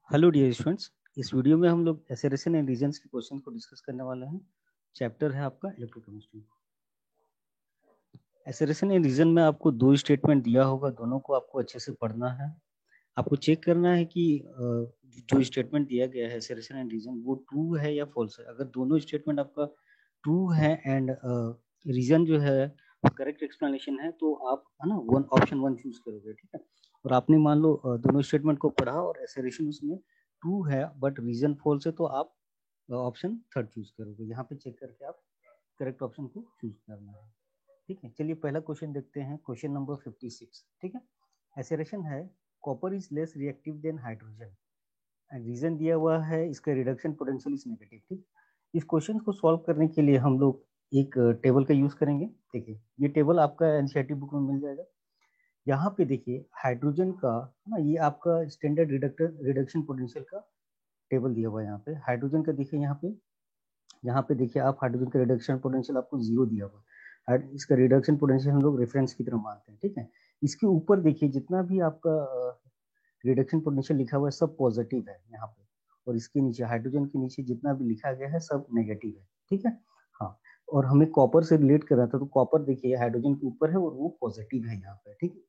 Hello dear students. इस video में हम लोग एसेरेशन एंड रीजंस के क्वेश्चन को डिस्कस करने वाले हैं। चैप्टर है आपका इलेक्ट्रोकेमिस्ट्री। एसेरेशन एंड रीजन में आपको दो स्टेटमेंट दिया होगा, दोनों को आपको अच्छे से पढ़ना है। आपको चेक करना है कि जो स्टेटमेंट दिया गया है एसेरेशन एंड रीजन वो ट्रू है या फॉल्स है। अगर दोनों स्टेटमेंट आपका ट्रू है एंड रीजन जो है करेक्ट एक्सप्लेनेशन है तो आप है ना ऑप्शन वन चूज करोगे, ठीक है। और आपने मान लो दोनों स्टेटमेंट को पढ़ा और एसेरेशन उसमें ट्रू है बट रीजन फॉल्स है तो आप ऑप्शन थर्ड चूज करोगे। यहाँ पे चेक करके आप करेक्ट ऑप्शन को चूज करना है, ठीक है। चलिए पहला क्वेश्चन देखते हैं, क्वेश्चन नंबर 56, ठीक है। एसेरेशन है copper is less reactive than hydrogen and reason दिया हुआ है इसका रिडक्शन पोटेंशियल इज नेगेटिव, ठीक। इस क्वेश्चन को सॉल्व करने के लिए हम लोग एक टेबल का यूज करेंगे। देखिए ये टेबल आपका एनसीईआरटी बुक में मिल जाएगा। यहाँ पे देखिए हाइड्रोजन का ना ये आपका स्टैंडर्ड रिडक्शन पोटेंशियल का टेबल दिया हुआ है। यहाँ पे हाइड्रोजन का देखिए, यहाँ पे देखिए आप हाइड्रोजन का रिडक्शन पोटेंशियल आपको 0 दिया हुआ है। इसका रिडक्शन पोटेंशियल हम लोग रेफरेंस की तरह मानते हैं, ठीक है। इसके ऊपर देखिए जितना भी आपका रिडक्शन पोटेंशियल लिखा हुआ है सब पॉजिटिव है यहाँ पे, और इसके नीचे हाइड्रोजन के नीचे जितना भी लिखा गया है सब नेगेटिव है, ठीक है। हाँ, और हमें कॉपर से रिलेट कर रहा था तो कॉपर देखिए हाइड्रोजन के ऊपर है और वो पॉजिटिव है यहाँ पे, ठीक है।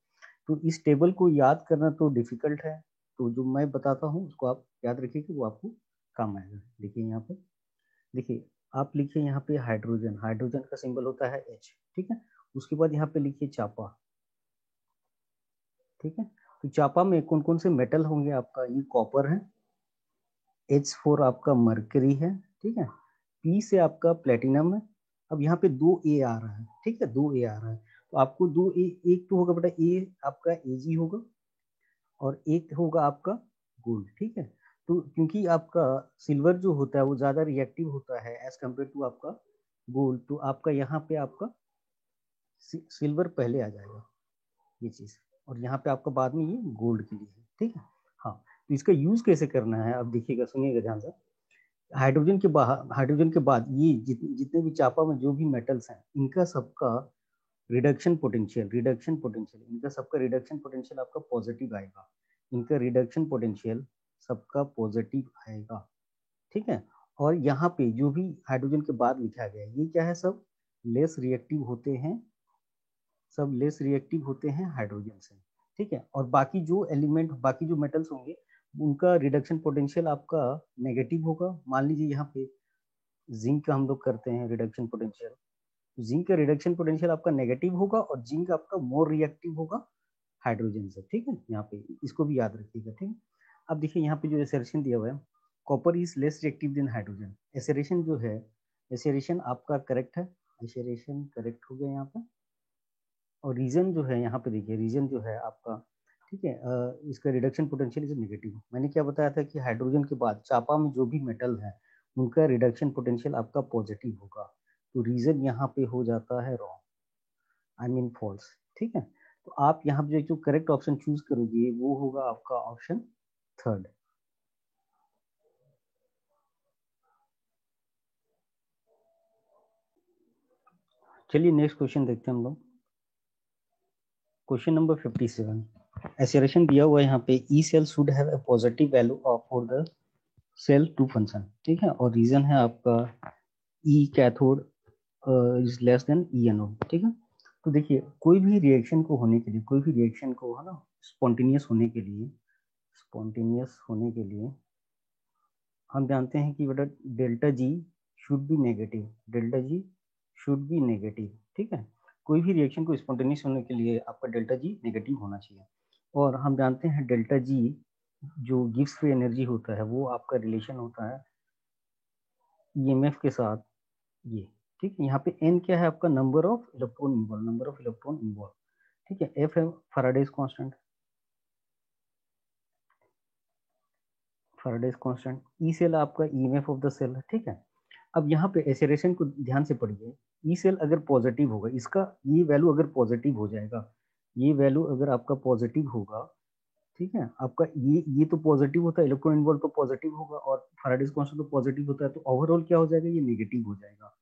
तो इस टेबल को याद करना तो डिफिकल्ट है, तो जो मैं बताता हूँ उसको आप याद रखिए, वो आपको काम आएगा। देखिए यहाँ पे, देखिए आप लिखिए यहाँ पे हाइड्रोजन, हाइड्रोजन का सिंबल होता है H, ठीक है। उसके बाद यहाँ पे लिखिए चापा, ठीक है। तो चापा में कौन कौन से मेटल होंगे, आपका ये कॉपर है, H4 आपका मरकरी है, ठीक है। P से आपका प्लेटिनम है। अब यहाँ पे 2A आ रहा है, ठीक है, 2A आ रहा है तो आपको 2A, एक तो होगा बेटा A आपका Ag होगा और एक होगा आपका गोल्ड, ठीक है। तो क्योंकि आपका सिल्वर जो होता है वो ज्यादा रिएक्टिव होता है एज कम्पेयर टू आपका गोल्ड, तो आपका यहाँ पे आपका सिल्वर पहले आ जाएगा ये चीज, और यहाँ पे आपका बाद में ये गोल्ड के लिए है, ठीक है। हाँ, तो इसका यूज कैसे करना है अब देखिएगा, सुनिएगा ध्यान से। हाइड्रोजन के बाद ये जितने भी चापा में जो भी मेटल्स हैं इनका सबका रिडक्शन पोटेंशियल इनका सबका रिडक्शन पोटेंशियल आपका पॉजिटिव आएगा। इनका रिडक्शन पोटेंशियल सबका पॉजिटिव आएगा, ठीक है। और यहाँ पे जो भी हाइड्रोजन के बाद लिखा गया है ये क्या है, सब लेस रिएक्टिव होते हैं, सब लेस रिएक्टिव होते हैं हाइड्रोजन से, ठीक है। और बाकी जो एलिमेंट, बाकी जो मेटल्स होंगे उनका रिडक्शन पोटेंशियल आपका नेगेटिव होगा। मान लीजिए यहाँ पे जिंक का हम लोग करते हैं रिडक्शन पोटेंशियल, जिंक का रिडक्शन पोटेंशियल आपका नेगेटिव होगा और जिंक आपका मोर रिएक्टिव होगा हाइड्रोजन से, ठीक है। यहाँ पे इसको भी याद रखिएगा, ठीक है। अब देखिए यहाँ पे जो एसेरेशन दिया हुआ है, copper is less reactive than hydrogen. Assertion जो है, एसेरेशन आपका करेक्ट है, एसेरेशन करेक्ट हो गया यहाँ पे। और रीजन जो है यहाँ पे देखिए, रीजन जो है आपका, ठीक है, इसका रिडक्शन पोटेंशियल इज नेगेटिव। मैंने क्या बताया था कि हाइड्रोजन के बाद चापा में जो भी मेटल है उनका रिडक्शन पोटेंशियल आपका पॉजिटिव होगा, तो रीजन यहाँ पे हो जाता है रॉन्ग, आई मीन फॉल्स, ठीक है। तो आप यहाँ पे जो करेक्ट ऑप्शन चूज करोगे वो होगा आपका ऑप्शन थर्ड। चलिए नेक्स्ट क्वेश्चन देखते हैं हम लोग, क्वेश्चन नंबर 57। एसेरेशन दिया हुआ है यहाँ पे E cell should have a positive value of for the cell to function, ठीक है। और रीजन है आपका E cathode is less than E anode, ठीक है। तो देखिए कोई भी रिएक्शन को होने के लिए, कोई भी रिएक्शन को है ना स्पॉन्टेनियस होने के लिए, स्पॉन्टेनियस होने के लिए हम जानते हैं कि बेटा delta G should be negative, delta G should be negative, ठीक है। कोई भी रिएक्शन को स्पॉन्टेनियस होने के लिए आपका डेल्टा जी नेगेटिव होना चाहिए। और हम जानते हैं डेल्टा जी जो गिव्स फ्री एनर्जी होता है वो आपका रिलेशन होता है ईएमएफ के साथ, ये ठीक है। यहाँ पे एन क्या है आपका, number of electron involve, number of electron involve, ठीक है। एफ है Faraday's constant, Faraday's constant. E cell आपका ईएमएफ ऑफ द सेल है, ठीक है। अब यहाँ पे एसेरेशन को ध्यान से पढ़िए, ई सेल अगर पॉजिटिव होगा, इसका ये वैल्यू अगर पॉजिटिव हो जाएगा, ये वैल्यू अगर आपका पॉजिटिव होगा, ठीक है, आपका ये तो पॉजिटिव होता है, इलेक्ट्रॉन इन्वॉल्व तो पॉजिटिव होगा और फैराडेज कांस्टेंट तो पॉजिटिव होता है, तो ओवरऑल क्या हो जाएगा, ये नेगेटिव हो जाएगा,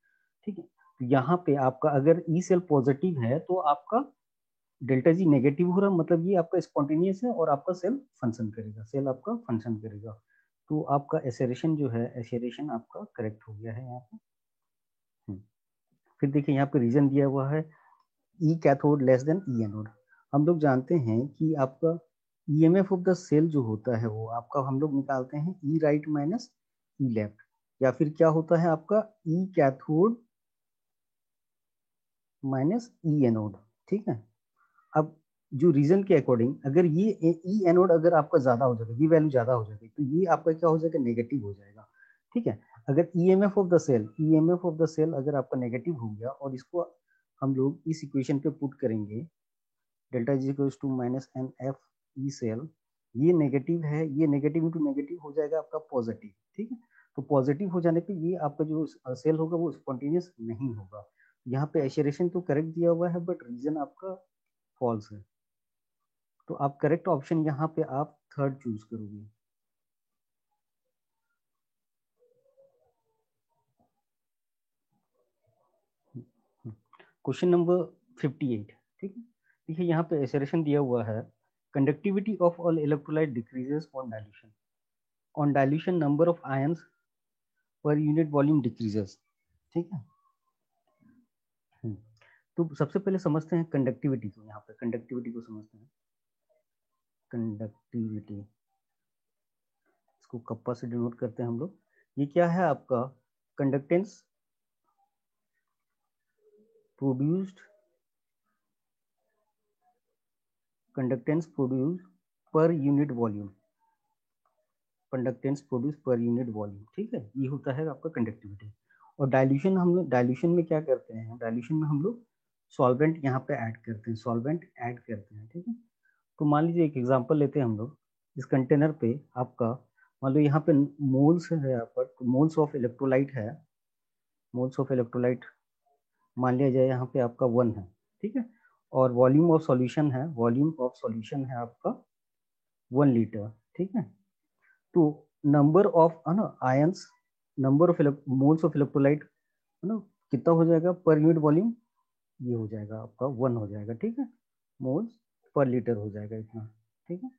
ठीक है। तो यहाँ पे आपका अगर ई सेल पॉजिटिव है तो आपका डेल्टा जी नेगेटिव हो रहा मतलब ये आपका स्पॉन्टेनियस है और आपका सेल फंक्शन करेगा, सेल आपका फंक्शन करेगा। तो आपका एसेरेशन जो है, एसेरेशन आपका करेक्ट हो गया है यहाँ पे। फिर देखिए यहाँ पे रीजन दिया हुआ है ई cathode less than E anode. हम लोग जानते हैं कि आपका ईएमएफ ऑफ द सेल जो होता है वो आपका हम लोग निकालते हैं ई राइट माइनस ई लेफ्ट, या फिर क्या होता है आपका ई कैथोड माइनस ई एनोड। ठीक है, अब जो रीजन के अकॉर्डिंग अगर ये ई एनोड अगर आपका ज्यादा हो जाएगा, ये वैल्यू ज्यादा हो जाएगी, तो ये आपका क्या हो जाएगा, नेगेटिव हो जाएगा। ठीक है, अगर EMF of the cell, EMF of the cell अगर आपका नेगेटिव हो गया और इसको हम लोग इस इक्वेशन पे पुट करेंगे, delta is equals to minus n F E cell, ये नेगेटिव है, ये नेगेटिव इंटू नेगेटिव हो जाएगा आपका पॉजिटिव। ठीक है, तो पॉजिटिव हो जाने पे ये आपका जो सेल होगा वो स्पॉन्टेनियस नहीं होगा। यहाँ पे एशरेशन तो करेक्ट दिया हुआ है बट रीजन आपका फॉल्स है, तो आप करेक्ट ऑप्शन यहाँ पे आप थर्ड चूज करोगे। Question number 58। ठीक है, देखिए यहाँ पे एसरेशन दिया हुआ है, conductivity of all electrolyte decreases on dilution, on dilution number of ions per unit volume decreases. ठीक है, तो सबसे पहले समझते हैं कंडक्टिविटी को, यहाँ पे कंडक्टिविटी को समझते हैं। कंडक्टिविटी इसको कप्पा से डिनोट करते हैं हम लोग। ये क्या है आपका, conductance produced, conductance produce per unit volume, conductance produce per unit volume. ठीक है, ये होता है आपका कंडक्टिविटी। और डाइल्यूशन, हम लोग डाइल्यूशन में क्या करते हैं, डाइल्यूशन में हम लोग सॉल्वेंट यहाँ पे ऐड करते हैं, सॉल्वेंट ऐड करते हैं। ठीक है, तो मान लीजिए एक एग्जांपल लेते हैं हम लोग, इस कंटेनर पे आपका मान लो यहाँ पे मोल्स है, यहाँ पर मोल्स ऑफ इलेक्ट्रोलाइट है, मोल्स ऑफ इलेक्ट्रोलाइट मान लिया जाए यहाँ पे आपका 1 है। ठीक है, और वॉल्यूम ऑफ सॉल्यूशन है, वॉल्यूम ऑफ सॉल्यूशन है आपका 1 लीटर। ठीक है, तो नंबर ऑफ है ना ions, number of moles of electrolyte है ना, कितना हो जाएगा पर यूनिट वॉल्यूम, ये हो जाएगा आपका 1 हो जाएगा। ठीक है, मोल्स पर लीटर हो जाएगा इतना। ठीक है,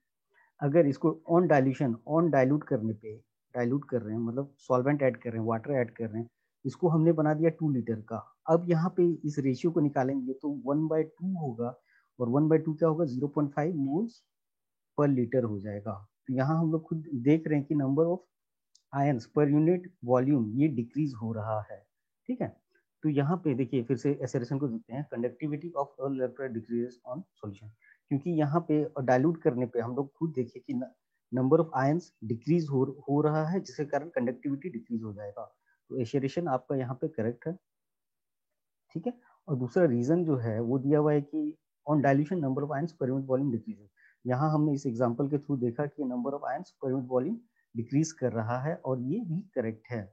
अगर इसको ऑन डाइल्यूशन, ऑन डाइल्यूट करने पे, डाइल्यूट कर रहे हैं मतलब सॉल्वेंट ऐड कर रहे हैं, वाटर ऐड कर रहे हैं, इसको हमने बना दिया 2 लीटर का। अब यहाँ पे इस रेशियो को निकालेंगे तो 1/2 होगा, और 1/2 क्या होगा, 0.5 मोल्स पर लीटर हो जाएगा। तो यहाँ हम लोग खुद देख रहे हैं कि number of ions per unit volume ये डिक्रीज हो रहा है। ठीक है, तो यहाँ पे देखिए फिर से एसरेशन को देखते हैं, conductivity of electrolyte decreases on solution, क्योंकि यहाँ पे डाइल्यूट करने पे हम लोग खुद देखिए कि नंबर ऑफ आयंस डिक्रीज हो रहा है, जिसके कारण कंडक्टिविटी डिक्रीज हो जाएगा। तो एसरेशन आपका यहाँ पे करेक्ट है। ठीक है, और दूसरा रीजन जो है वो दिया हुआ है कि on dilution number of ions per unit volume decrease. यहाँ हमने इस एग्जांपल के थ्रू देखा कि number of ions per unit volume decrease कर रहा है, और ये भी करेक्ट है।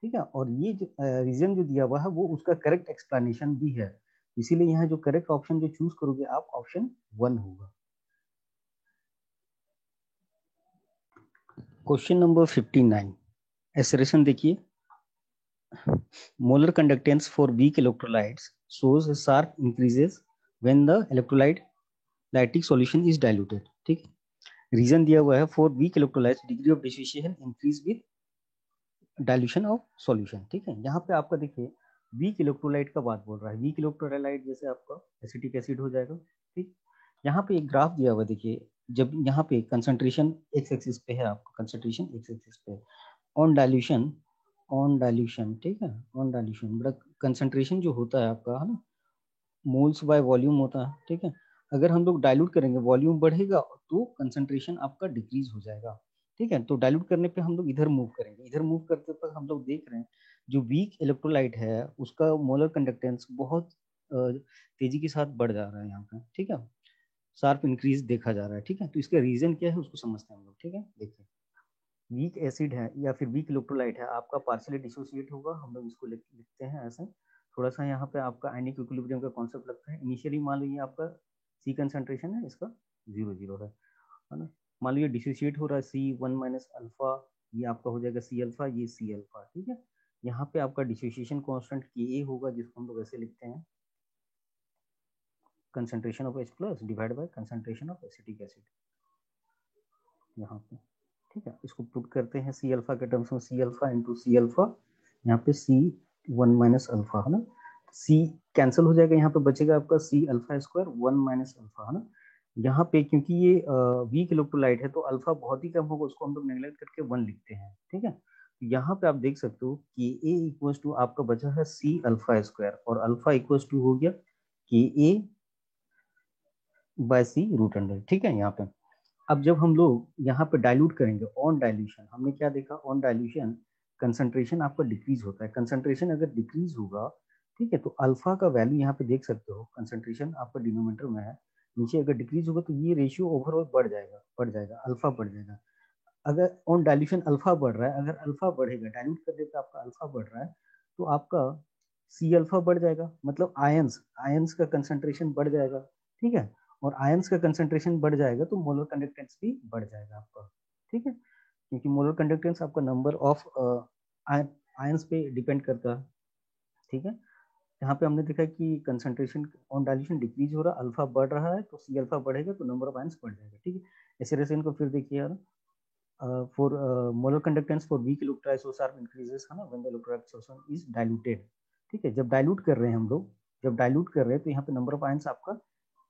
ठीक है, और ये जो रीजन जो दिया हुआ है वो उसका करेक्ट एक्सप्लेनेशन भी है, इसीलिए यहाँ जो करेक्ट ऑप्शन जो चूज करोगे आप, ऑप्शन 1 होगा। क्वेश्चन नंबर 59, एसरेशन देखिए, molar conductance for weak electrolytes shows a sharp increases when the electrolyte lytic solution is diluted. ठीक है, रीजन दिया हुआ है for weak electrolytes degree of dissociation increase with dilution of solution. ठीक है, यहाँ पे आपका देखिए वीक इलेक्ट्रोलाइट का बात बोल रहा है, वीक इलेक्ट्रोलाइट जैसे आपका एसिटिक एसिड हो जाएगा। ठीक, यहाँ पे एक ग्राफ दिया हुआ है, देखिए जब यहाँ पे कंसंट्रेशन एक्स एक्सिस पे है, आपका कंसंट्रेशन एक्स एक्सिस पे ऑन डाइल्यूशन, ऑन डाइल्यूशन। ठीक है, ऑन डाइल्यूशन बड़ा कंसंट्रेशन जो होता है आपका है ना, मोल्स बाय वॉल्यूम होता है। ठीक है, अगर हम लोग डाइल्यूट करेंगे वॉल्यूम बढ़ेगा तो कंसंट्रेशन आपका डिक्रीज हो जाएगा। ठीक है, तो डाइल्यूट करने पे हम लोग इधर मूव करेंगे, इधर मूव करते पर हम लोग देख रहे हैं जो वीक इलेक्ट्रोलाइट है उसका मोलर कंडक्टेंस बहुत तेजी के साथ बढ़ जा रहा है यहाँ पे। ठीक है, शार्प इंक्रीज देखा जा रहा है। ठीक है, तो इसका रीजन क्या है उसको समझते हैं हम लोग। ठीक है, देखिए वीक एसिड है या फिर वीक इलेक्ट्रोलाइट है, आपका पार्शियली डिसोसिएट होगा, हम लोग इसको लिखते हैं ऐसे। थोड़ा सा यहाँ पे आपका आयनिक इक्विलिब्रियम का कॉन्सेप्ट लगता है। इनिशियली मान लीजिए आपका सी कंसंट्रेशन है, इसका 0 0 है ना, मान लीजिए डिसोसिएट हो रहा है C1 - अल्फा, ये आपका हो जाएगा C अल्फा, ये C अल्फा। ठीक है, यहाँ पे आपका डिसोसिएशन कांस्टेंट Ka होगा, जिसको हम लोग ऐसे लिखते हैं concentration of H plus divide by concentration of acetic acid यहाँ पे, ठीक है। इसको पुट करते हैं सी अल्फा के टर्म्स में, C alpha into C alpha, यहाँ पे सी वन माइनस अल्फा है ना, सी कैंसिल हो जाएगा, यहाँ पे बचेगा आपका C alpha square one minus alpha है ना। यहाँ पे क्योंकि ये वीक इलेक्ट्रोलाइट है तो अल्फा बहुत ही कम होगा, उसको हम लोग नेगलेक्ट करके वन लिखते हैं, ठीक है। यहाँ पे आप देख सकते हो कि ए इक्वल टू आपका बचा है सी अल्फा स्क्वायर, और अल्फा इक्वल टू हो गया कि ए बाय सी रूट अंडर, ठीक है। यहाँ पे अब जब हम लोग यहाँ पे डाइल्यूट करेंगे, ऑन डाइल्यूशन हमने क्या देखा, ऑन डाइल्यूशन कंसंट्रेशन आपका डिक्रीज होता है, कंसंट्रेशन अगर डिक्रीज होगा, ठीक है, तो अल्फा का वैल्यू यहाँ पे देख सकते हो, कंसंट्रेशन आपका डिनोमिनेटर में है, नीचे अगर डिक्रीज होगा तो ये रेशियो ओवरऑल बढ़ जाएगा, अल्फा बढ़ जाएगा। अगर ऑन डाइल्यूशन अल्फा बढ़ रहा है, अगर अल्फा बढ़ेगा, डाइल्यूट कर देगा आपका अल्फा बढ़ रहा है, तो आपका सी अल्फा बढ़ जाएगा, मतलब आयंस आयंस का कंसंट्रेशन बढ़ जाएगा, ठीक है। और आयंस का कंसंट्रेशन बढ़ जाएगा तो मोलर कंडक्टेंस भी बढ़ जाएगा आपका, ठीक है, क्योंकि मोलर कंडक्टेंस आपका नंबर ऑफ आयंस पे डिपेंड करता है, ठीक है। यहाँ पे हमने देखा कि कंसंट्रेशन ऑन डाइल्यूशन डिक्रीज हो रहा है, अल्फा बढ़ रहा है, तो सी अल्फा बढ़ेगा तो नंबर ऑफ आयंस बढ़ जाएगा, ठीक है। इसी तरह से इनको फिर देखिए यार, for molar conductance for weak electrolyte source are increases है ना when the electrolyte solution is diluted, ठीक है। जब डाइल्यूट कर रहे हैं हम लोग, जब डाइल्यूट कर रहे हैं तो यहाँ पे नंबर ऑफ आयंस आपका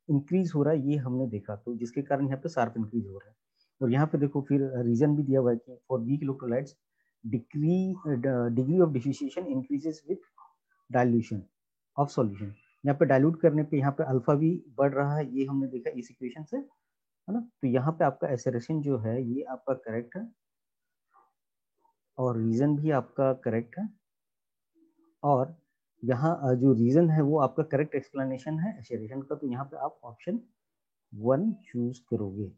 इंक्रीज हो रहा है, ये हमने देखा, तो जिसके कारण यहाँ पे शार्प इंक्रीज हो रहा है। और यहाँ पे देखो फिर रीजन भी दिया हुआ है कि for weak electrolytes degree of dissociation increases with dilution of solution, यहाँ पे डाइल्यूट करने पे यहाँ पे अल्फा भी बढ़ रहा है, ये हमने देखा इस इक्वेशन से, है ना। तो यहाँ पे आपका एसेरेशन जो है ये आपका करेक्ट है, और रीजन भी आपका करेक्ट है, और यहाँ जो रीजन है वो आपका करेक्ट एक्सप्लेनेशन है एसेरेशन का, तो यहाँ पे आप ऑप्शन 1 चूज करोगे।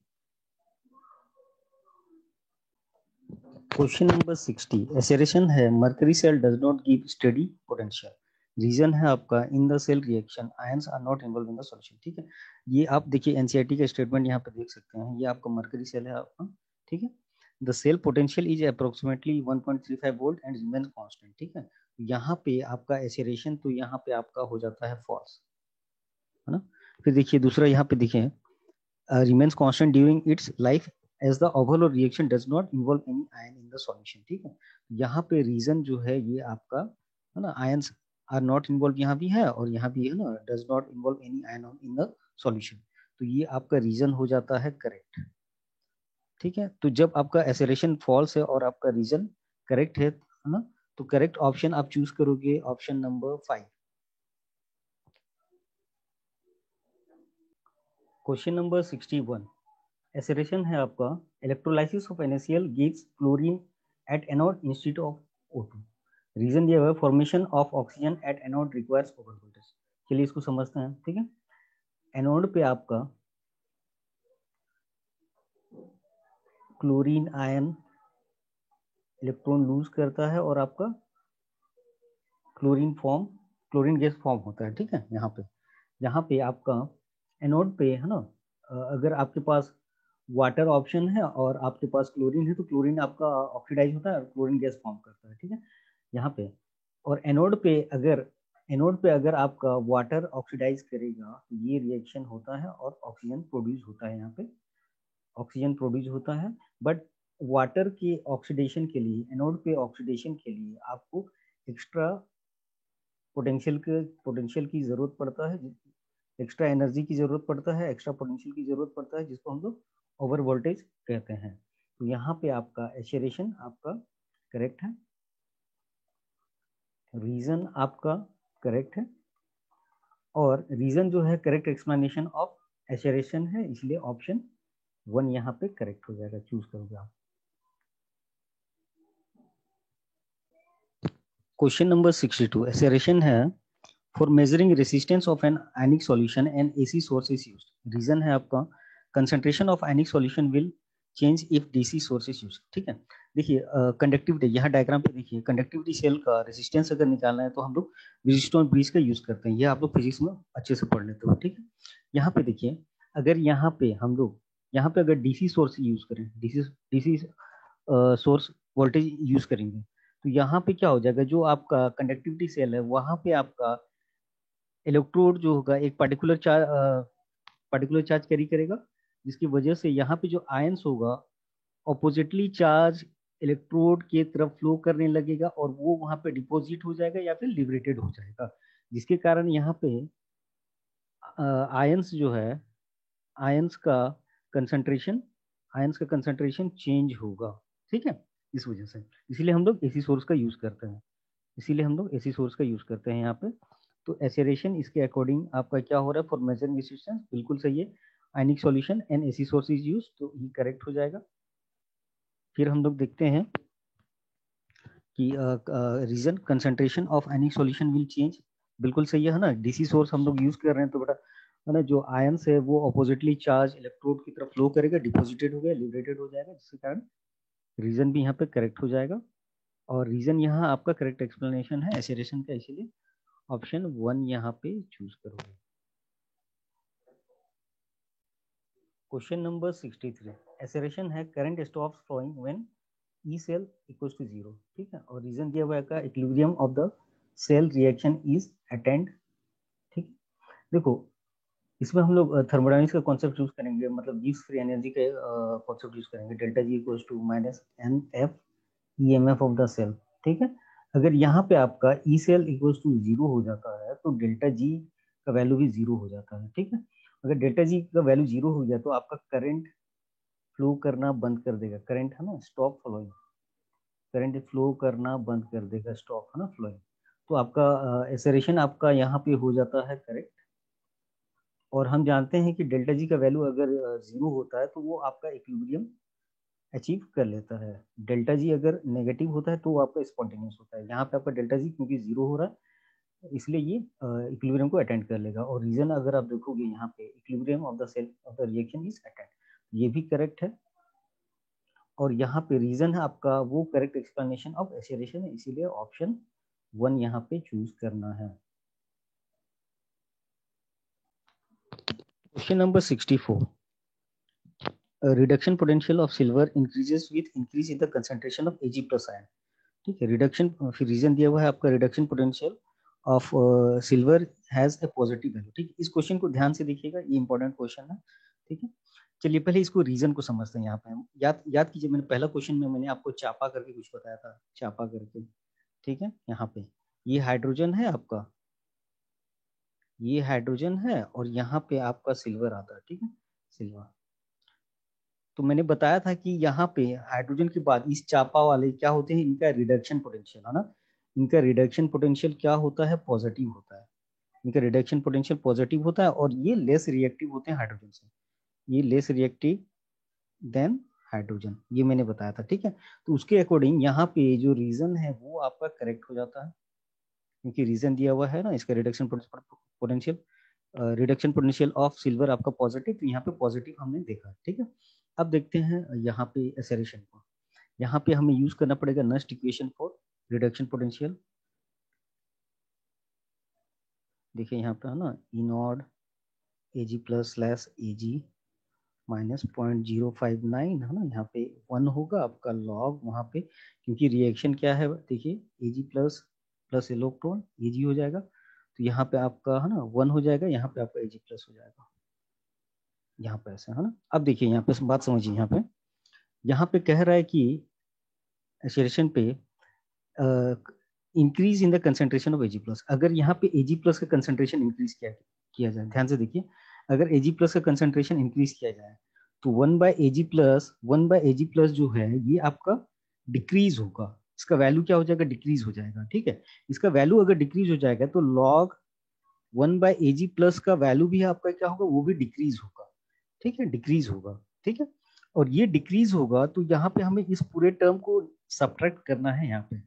क्वेश्चन नंबर 60, एसेरेशन है mercury cell does not give steady potential, reason है आपका in the cell reaction ions are not involve in the solution, ठीक है। ये आप देखिए एनसीईआरटी का स्टेटमेंट यहाँ पे देख सकते हैं, ये आपका मर्करी सेल है आपका, ठीक है। The cell potential is approximately 1.35 volt and remains constant, ठीक है। यहाँ पे आपका एसेरेशन तो यहाँ पे आपका हो जाता है फॉल्स, है ना। फिर देखिए दूसरा यहाँ पे देखिए remains constant during its life as the overall reaction does not involve any ion in the solution, ठीक है। यहाँ पे रीजन जो है ये आपका है ना, आयंस आर नॉट इन्वॉल्व यहाँ भी है और यहाँ भी है ना, does not involve any ion in the solution, तो ये आपका रीजन हो जाता है करेक्ट, ठीक है। तो जब आपका एसेलेरेशन फॉल्स है और आपका रीजन करेक्ट है ना, तो करेक्ट ऑप्शन आप चूज करोगे option number 5। Question number 61, assertion है आपका electrolysis of NaCl gives chlorine at anode instead of O2, reason दिया हुआ है formation of oxygen at anode requires over voltage. चलिए इसको समझते हैं, ठीक है। एनोड पे आपका क्लोरीन आयन इलेक्ट्रॉन लूज करता है और आपका क्लोरीन गैस फॉर्म होता है, ठीक है। यहाँ पे आपका एनोड पे है ना, अगर आपके पास वाटर ऑप्शन है और आपके पास क्लोरीन है तो क्लोरीन आपका ऑक्सीडाइज होता है और क्लोरीन गैस फॉर्म करता है, ठीक है, यहाँ पे। और एनोड पे अगर आपका वाटर ऑक्सीडाइज करेगा तो ये रिएक्शन होता है और ऑक्सीजन प्रोड्यूस होता है, यहाँ पे ऑक्सीजन प्रोड्यूस होता है। बट वाटर के ऑक्सीडेशन के लिए, एनोड पे ऑक्सीडेशन के लिए आपको एक्स्ट्रा पोटेंशियल की जरूरत पड़ता है, एक्स्ट्रा एनर्जी की जरूरत पड़ता है, एक्स्ट्रा पोटेंशियल की जरूरत पड़ता है, जिसको हम लोग ओवर वोल्टेज कहते हैं। तो यहाँ पे आपका एसेरेशन आपका करेक्ट है, रीजन आपका करेक्ट है, और रीजन जो है करेक्ट एक्सप्लेनेशन ऑफ एसेरेशन है, इसलिए ऑप्शन 1 यहाँ पे करेक्ट हो जाएगा, चूज करोगे आप। क्वेश्चन नंबर 62, एसेरेशन है for measuring resistance of an ionic solution and AC source is used, reason है आपका concentration of ionic solution will change if DC source is used, ठीक है। देखिए कंडक्टिविटी, यहाँ डायग्राम पे देखिए कंडक्टिविटी सेल का रेसिस्टेंस अगर निकालना है तो हम लोग रेजिस्टेंस ब्रिज का यूज करते हैं, ये आप लोग फिजिक्स में अच्छे से पढ़ लेते हो, ठीक है। यहाँ पे देखिए अगर यहाँ पे हम लोग यहाँ पे अगर DC सोर्स यूज करें, DC सोर्स वोल्टेज यूज करेंगे, तो यहाँ पे क्या हो जाएगा, जो आपका कंडक्टिविटी सेल है वहां पे आपका इलेक्ट्रोड जो होगा एक पार्टिकुलर चार्ज कैरी करेगा, जिसकी वजह से यहाँ पे जो आयंस होगा ऑपोजिटली चार्ज इलेक्ट्रोड के तरफ फ्लो करने लगेगा और वो वहां पे डिपॉजिट हो जाएगा या फिर लिबरेटेड हो जाएगा, जिसके कारण यहाँ पे आयंस जो है, आयंस का कंसंट्रेशन आयंस का कंसंट्रेशन चेंज होगा। ठीक है, इस वजह से इसीलिए हम लोग एसी सोर्स का यूज करते हैं, इसीलिए हम लोग एसी सोर्स का यूज करते हैं यहाँ पे। तो एसेरेशन इसके अकॉर्डिंग आपका क्या हो रहा है, फॉर मेजरिंग रेजिस्टेंस बिल्कुल सही है, ionic solution and AC source is use, तो ये करेक्ट हो जाएगा। फिर हम लोग देखते हैं कि reason concentration of ionic solution will change, बिल्कुल सही है ना, डीसी सोर्स हम लोग यूज कर रहे हैं तो बेटा है ना, जो आयंस है वो ऑपोजिटली चार्ज इलेक्ट्रोड की तरफ फ्लो करेगा, डिपॉजिटेड हो गया, लिबरेटेड हो जाएगा, जिसके कारण रीजन भी यहाँ पे करेक्ट हो जाएगा। और रीजन यहाँ आपका करेक्ट एक्सप्लेनेशन है एसेरेशन का, इसीलिए ऑप्शन 1 यहाँ पे चूज करोगे। क्वेश्चन नंबर 63, एसेरेशन है current stops flowing when E cell equals to 0। ठीक है, और रीजन दिया हुआ है equilibrium of the cell reaction is attained. ठीक, देखो इसमें हम लोग थर्मोडायनामिक्स का कॉन्सेप्ट यूज करेंगे, मतलब गिब्स फ्री एनर्जी का कॉन्सेप्ट यूज करेंगे, delta G equals to minus n F E M F of the cell. ठीक है, अगर यहाँ पे आपका ई सेल इक्वल्स टू 0 हो जाता है तो डेल्टा जी का वैल्यू भी 0 हो जाता है। ठीक है, अगर डेल्टा जी का वैल्यू 0 हो गया तो आपका करंट फ्लो करना बंद कर देगा, करंट है ना स्टॉप फ्लोइंग, करंट फ्लो करना बंद कर देगा, स्टॉप है ना फ्लोइंग, तो आपका एसरेशन आपका यहाँ पे हो जाता है करेक्ट। और हम जानते हैं कि डेल्टा जी का वैल्यू अगर 0 होता है तो वो आपका इक्विलिब्रियम अचीव कर लेता है। डेल्टा जी अगर नेगेटिव होता है तो वो आपका स्पॉन्टेनियस होता है, यहाँ पे आपका डेल्टा जी क्योंकि 0 हो रहा है इसलिए ये इक्विलिब्रियम को अटेंड कर लेगा। और रीजन अगर आप देखोगे यहाँ पे equilibrium of the cell of the reaction is attained, ये भी करेक्ट है। और यहाँ पे रीजन है आपका वो करेक्ट एक्सप्लेनेशन ऑफ एसेरेशन है, इसीलिए ऑप्शन 1 यहाँ पे चूज करना है। Question number 64, reduction potential of silver increases with increase in the concentration of Ag plus ion. ठीक है, रिडक्शन, फिर रीजन दिया हुआ है आपका reduction potential of silver has a positive value. ठीक है, इस क्वेश्चन को ध्यान से देखिएगा, ये इंपॉर्टेंट क्वेश्चन है। ठीक है, चलिए पहले इसको रीजन को समझते हैं। यहाँ पे हम याद कीजिए, मैंने पहला क्वेश्चन में मैंने आपको चापा करके कुछ बताया था, चापा करके। ठीक है, यहाँ पे ये हाइड्रोजन है आपका, ये हाइड्रोजन है और यहाँ पे आपका सिल्वर आता है। ठीक है, सिल्वर, तो मैंने बताया था कि यहाँ पे हाइड्रोजन के बाद इस चापा वाले क्या होते हैं, इनका रिडक्शन पोटेंशियल है ना, इनका रिडक्शन पोटेंशियल क्या होता है, पॉजिटिव होता है, इनका रिडक्शन पोटेंशियल पॉजिटिव होता है और ये लेस रिएक्टिव होते हैं हाइड्रोजन से, ये लेस रिएक्टिव देन हाइड्रोजन, ये मैंने बताया था। ठीक है, तो उसके अकॉर्डिंग यहाँ पे जो रीजन है वो आपका करेक्ट हो जाता है, क्योंकि रीजन दिया हुआ है ना इसका reduction potential, reduction potential of silver आपका पॉजिटिव, तो यहाँ पे पॉजिटिव हमने देखा। ठीक है, अब देखते हैं यहाँ पे एसेरेशन को, यहाँ पे हमें यूज करना पड़ेगा next equation for reduction potential. देखिए यहाँ पे है ना, E naught A G plus slash A G minus 0.059 है ना, यहाँ पे 1 होगा आपका लॉग वहाँ पे, क्योंकि रिएक्शन क्या है देखिए, ए जी प्लस प्लस इलेक्ट्रॉन ए जी हो जाएगा, तो यहाँ पे आपका है ना 1 हो जाएगा, यहाँ पे आपका ए जी प्लस हो जाएगा, यहाँ पे ऐसा है ना। अब देखिए यहाँ पे बात समझिए, यहाँ पे कह रहा है कि एसेरेशन पे increase in the concentration of AG plus, अगर यहाँ पे एजी प्लस का कंसेंट्रेशन इंक्रीज किया जाए, ध्यान से देखिए, अगर एजी प्लस का कंसेंट्रेशन इंक्रीज किया जाए तो 1/Ag+ जो है ये आपका डिक्रीज होगा, इसका वैल्यू क्या हो जाएगा, डिक्रीज हो जाएगा। ठीक है, इसका वैल्यू अगर डिक्रीज हो जाएगा तो लॉग 1/Ag+ का वैल्यू भी आपका क्या होगा, वो भी डिक्रीज होगा। ठीक है, डिक्रीज होगा। ठीक है, और ये डिक्रीज होगा तो यहाँ पे हमें इस पूरे टर्म को सब्ट्रैक्ट करना है यहाँ पे।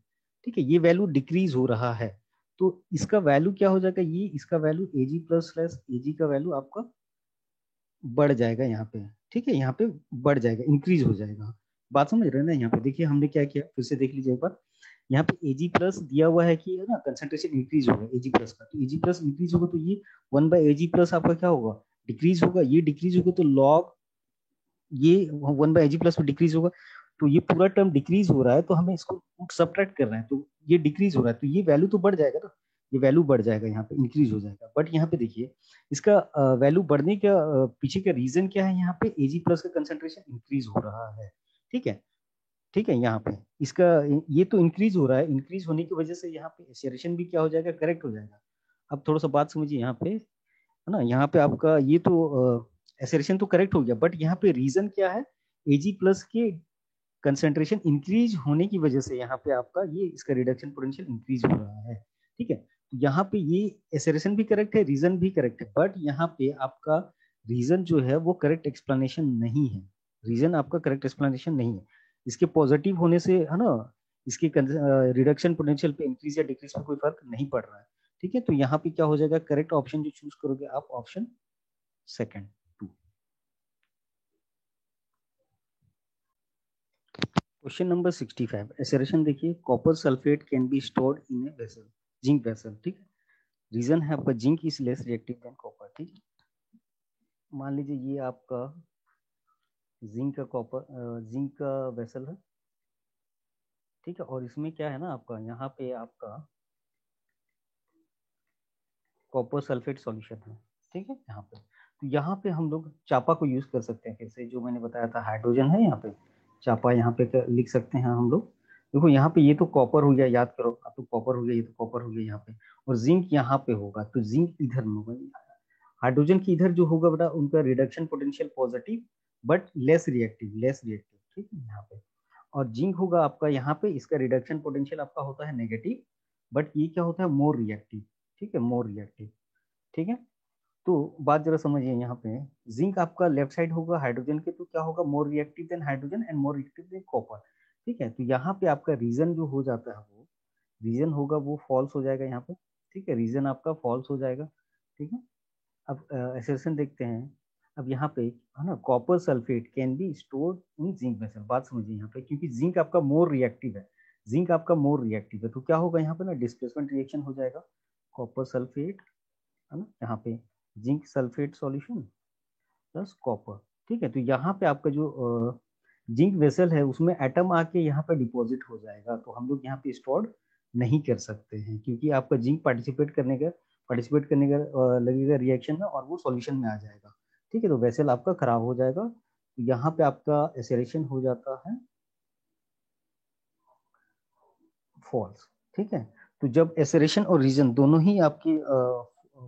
ठीक है, ये वैल्यू डिक्रीज हो रहा है तो इसका वैल्यू क्या हो जाएगा, ये इसका वैल्यू Ag+/Ag का वैल्यू आपका बढ़ जाएगा यहाँ पे। ठीक है, यहाँ पे बढ़ जाएगा, इंक्रीज हो जाएगा। बात समझ रहे हैं ना, यहाँ पे देखिए हमने क्या किया, फिर से देख लीजिए एक बार, यहाँ पे Ag+ दिया हुआ है कि है ना कंसेंट्रेशन इंक्रीज होगा Ag+ का, तो Ag+ इंक्रीज होगा तो ये 1/Ag+ आपका क्या होगा, डिक्रीज होगा, ये डिक्रीज होगा तो लॉग ये 1/Ag+ में डिक्रीज होगा, तो ये पूरा टर्म डिक्रीज हो रहा है तो हमें इसको सब्ट्रैक्ट करना है, तो ये डिक्रीज हो रहा है तो ये वैल्यू तो बढ़ जाएगा ना, ये वैल्यू बढ़ जाएगा, यहाँ पे इंक्रीज हो जाएगा। बट यहाँ पे देखिए इसका वैल्यू बढ़ने का पीछे का रीजन क्या है, यहाँ पे Ag+ का कंसेंट्रेशन इंक्रीज हो रहा है। ठीक है, ठीक है, यहाँ पे इसका ये तो इंक्रीज हो रहा है, इंक्रीज होने की वजह से यहाँ पे एसेरेशन भी क्या हो जाएगा, करेक्ट हो जाएगा। अब थोड़ा सा बात समझिए यहाँ पे, है ना, यहाँ पे आपका ये तो एसेरेशन तो करेक्ट हो गया, बट यहाँ पे रीजन क्या है, Ag+ के कंसेंट्रेशन इंक्रीज होने की वजह से यहाँ पे आपका ये इसका रिडक्शन पोटेंशियल इंक्रीज हो रहा है। ठीक है, तो यहाँ पे ये एसेरेशन भी करेक्ट है, रीजन भी करेक्ट है, बट यहाँ पे आपका रीजन जो है वो करेक्ट एक्सप्लेनेशन नहीं है, रीजन आपका करेक्ट एक्सप्लेनेशन नहीं है। इसके पॉजिटिव होने से, है ना, इसके रिडक्शन पोटेंशियल पे इंक्रीज या डिक्रीज में कोई फर्क नहीं पड़ रहा है। ठीक है, तो यहाँ पे क्या हो जाएगा, करेक्ट ऑप्शन जो चूज करोगे आप, ऑप्शन सेकंड 2। क्वेश्चन नंबर 65, एसेरेशन देखिए, copper sulphate can be stored in a vessel, zinc vessel. ठीक है, रीजन है आपका zinc is less reactive than copper. ठीक है, मान लीजिए ये आपका जिंक का कॉपर जिंक का वेसल है। ठीक है, और इसमें क्या है ना, आपका यहाँ पे आपका कॉपर सल्फेट सॉल्यूशन है। ठीक है, यहाँ पे हम लोग चापा को यूज कर सकते हैं, कैसे, जो मैंने बताया था, हाइड्रोजन है यहाँ पे, चापा यहाँ पे लिख सकते हैं हम लोग। देखो यहाँ पे ये तो कॉपर हो गया, याद करो, अब तो कॉपर हो गया, ये तो कॉपर हो गया यहाँ पे, और जिंक यहाँ पे होगा, तो जिंक इधर में होगा, हाइड्रोजन की इधर जो होगा बेटा, उनका reduction potential positive but less reactive, less reactive. ठीक है, यहाँ पे, और जिंक होगा आपका यहाँ पे, इसका रिडक्शन पोटेंशियल आपका होता है नेगेटिव, बट ये क्या होता है, मोर रिएक्टिव। ठीक है, मोर रिएक्टिव। ठीक है, तो बात जरा समझिए, यहाँ पे जिंक आपका लेफ्ट साइड होगा हाइड्रोजन के, तो क्या होगा, more reactive than hydrogen and more reactive than copper. ठीक है, तो यहाँ पे आपका रीजन जो हो जाता है, वो रीजन होगा वो फॉल्स हो जाएगा यहाँ पे। ठीक है, रीजन आपका फॉल्स हो जाएगा। ठीक है, अब एसेशन देखते हैं। अब यहाँ पे, है ना, copper sulphate can be stored in zinc vessel. बात समझिए यहाँ पे, क्योंकि जिंक आपका मोर रिएक्टिव है, जिंक आपका मोर रिएक्टिव है, तो क्या होगा यहाँ पे ना, डिस्प्लेसमेंट रिएक्शन हो जाएगा, कॉपर सल्फेट, है ना, यहाँ पे zinc sulphate solution plus copper. ठीक है, तो यहाँ पे आपका जो जिंक वेसल है उसमें एटम आके यहाँ पे डिपॉजिट हो जाएगा, तो हम लोग यहाँ पे स्टोर नहीं कर सकते हैं, क्योंकि आपका जिंक पार्टिसिपेट करने का लगेगा रिएक्शन में, और वो सॉल्यूशन में आ जाएगा। ठीक है, तो वेसल आपका खराब हो जाएगा, तो यहाँ पे आपका एसेरेशन हो जाता है फॉल्स। ठीक है, तो जब एसेरेशन और रीजन दोनों ही आपकी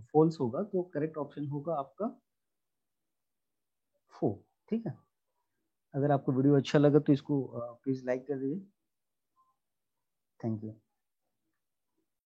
फॉल्स होगा, तो करेक्ट ऑप्शन होगा आपका 4। ठीक है, अगर आपको वीडियो अच्छा लगा तो इसको प्लीज लाइक कर दीजिए। Thank you.